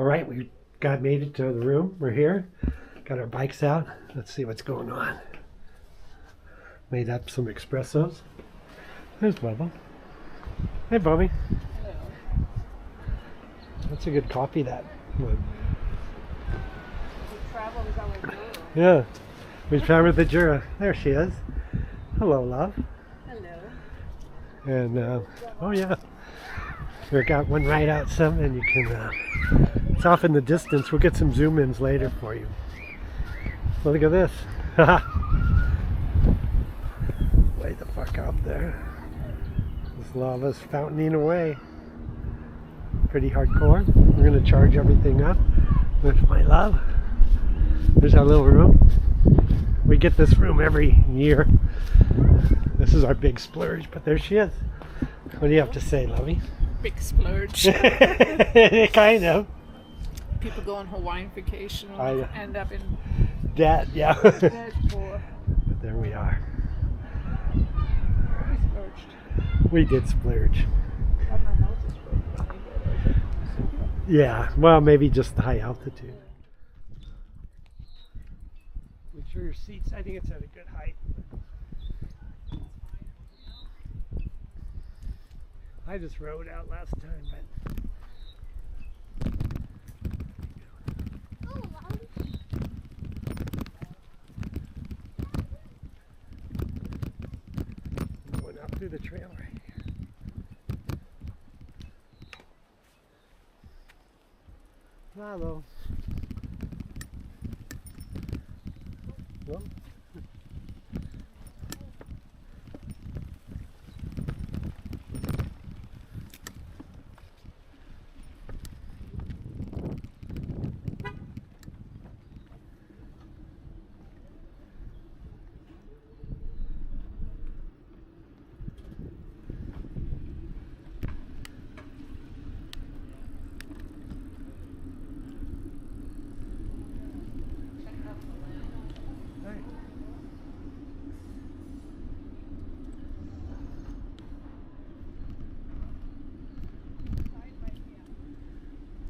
All right, made it to the room. We're here. Got our bikes out. Let's see what's going on. Made up some espressos. There's Bubba. Hey, Bubby. Hello. That's a good coffee, that one. We travel with our girl. Yeah. We traveled with the Jura. There she is. Hello, love. Hello. And, oh yeah. We got one right out some, and you can, it's off in the distance. We'll get some zoom-ins later for you. Well, look at this. Way the fuck out there. This lava's fountaining away. Pretty hardcore. We're gonna charge everything up with my love. There's our little room. We get this room every year. This is our big splurge, but there she is. What do you have to say, lovey? Big splurge. Kind of. People go on Hawaiian vacation I end up in debt, yeah. debt for. But there we are. We splurged. We did splurge. But my nose is broken. Yeah, well, maybe just the high altitude. Make sure your seats, I think it's at a good height. I just rode out last time, but going up through the trail right here. Hello. Well,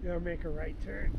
you gotta make a right turn.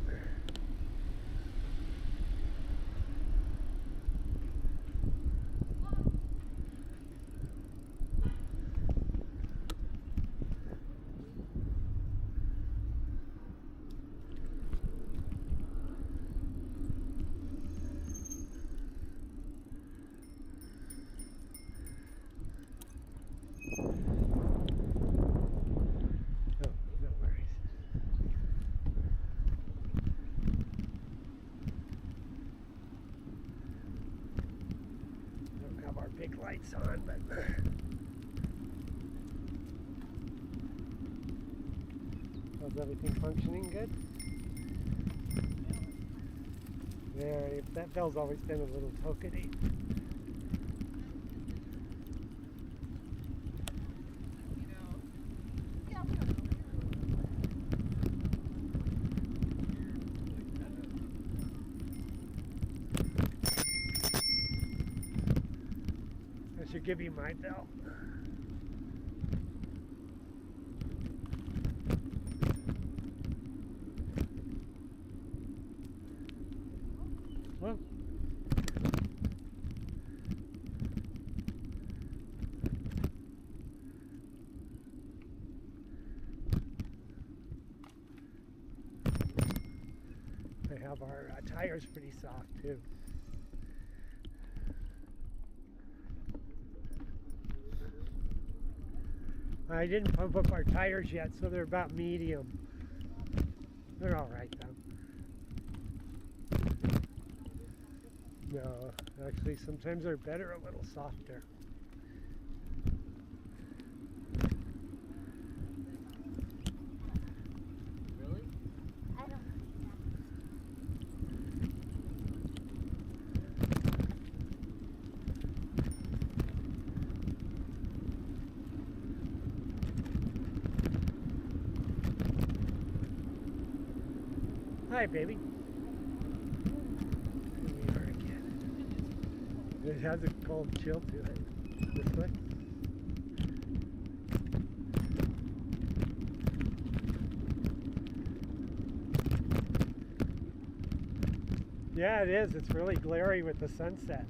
Big lights on, but how's everything functioning? Good? Yeah, that bell's always been a little tokeny. I should give you my bell. Well, they have our tires pretty soft too. I didn't pump up our tires yet, so they're about medium. They're all right though. No, actually sometimes they're better a little softer. Really? I don't. Hi, baby. Here we are again. It has a cold chill to it. This way. Yeah, it is. It's really glary with the sunset.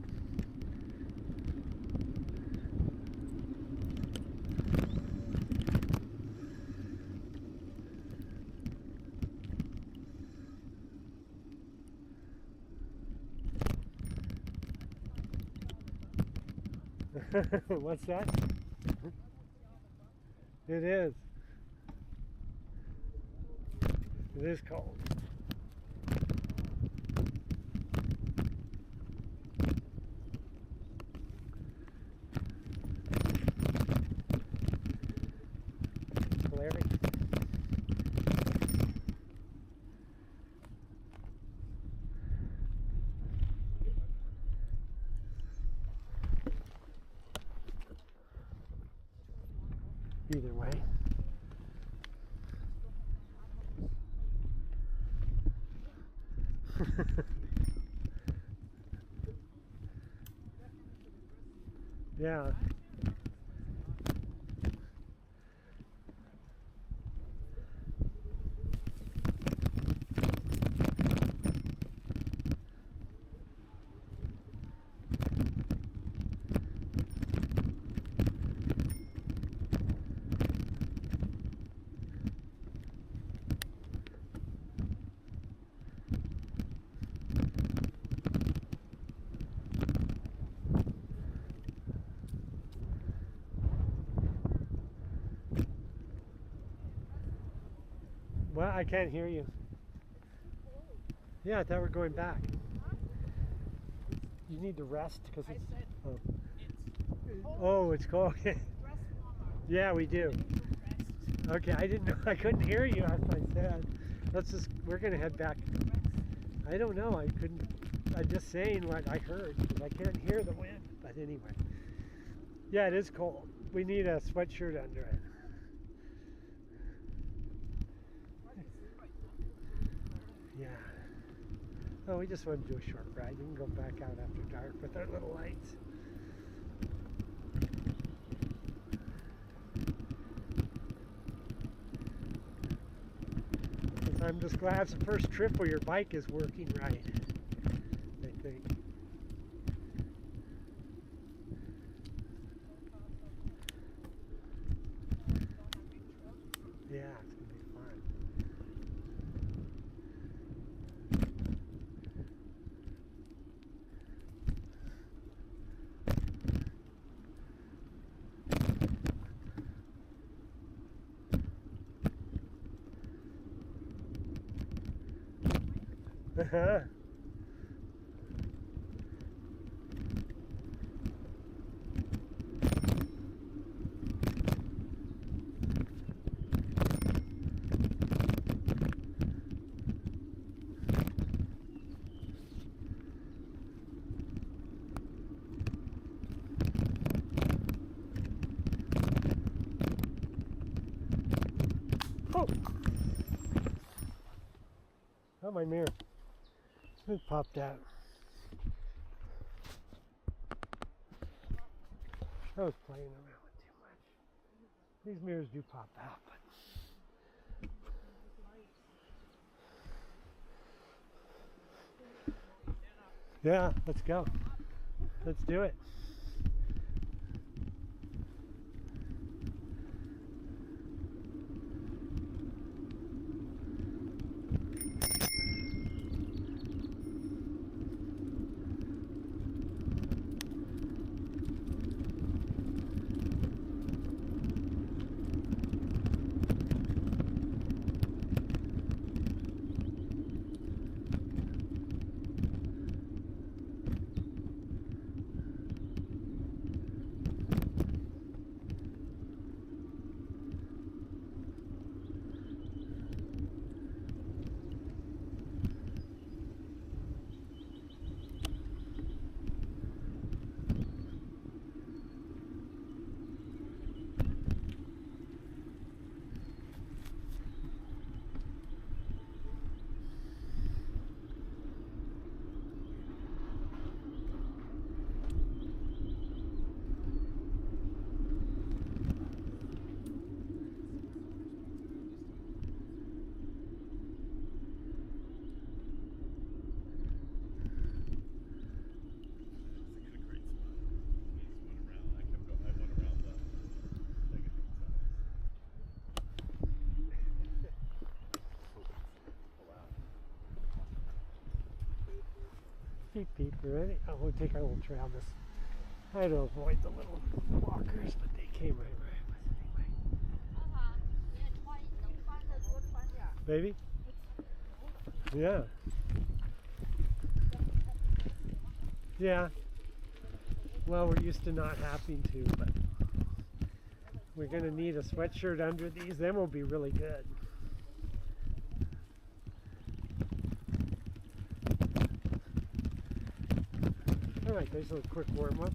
What's that? It is. It is cold. Larry. Either way. Yeah. Well, I can't hear you. Yeah, I thought we were going back. You need to rest because I it's. said Oh, it's cold. oh, it's cold. Rest longer. Yeah, we do. Rest. Okay, I didn't know. I couldn't hear you after I said. Let's just. We're gonna head back. Rest. I don't know. I couldn't. I'm just saying what I heard because I can't hear the wind. But anyway. Yeah, it is cold. We need a sweatshirt under it. Yeah. Oh, we just wanted to do a short ride. We can go back out after dark with our little lights. I'm just glad it's the first trip where your bike is working right, I think. Yeah, it's going to be fun. Uh-huh. Oh! Oh, my mirror. It popped out. I was playing around with too much. These mirrors do pop out, but... Yeah, let's go. Let's do it. Beep beep, you ready? Oh, we'll take our little Travis. I had to avoid the little walkers, but they came right with us anyway. Baby? Yeah. Yeah. Well, we're used to not having to, but we're going to need a sweatshirt under these. Then we'll be really good. All right, there's a quick warm-up.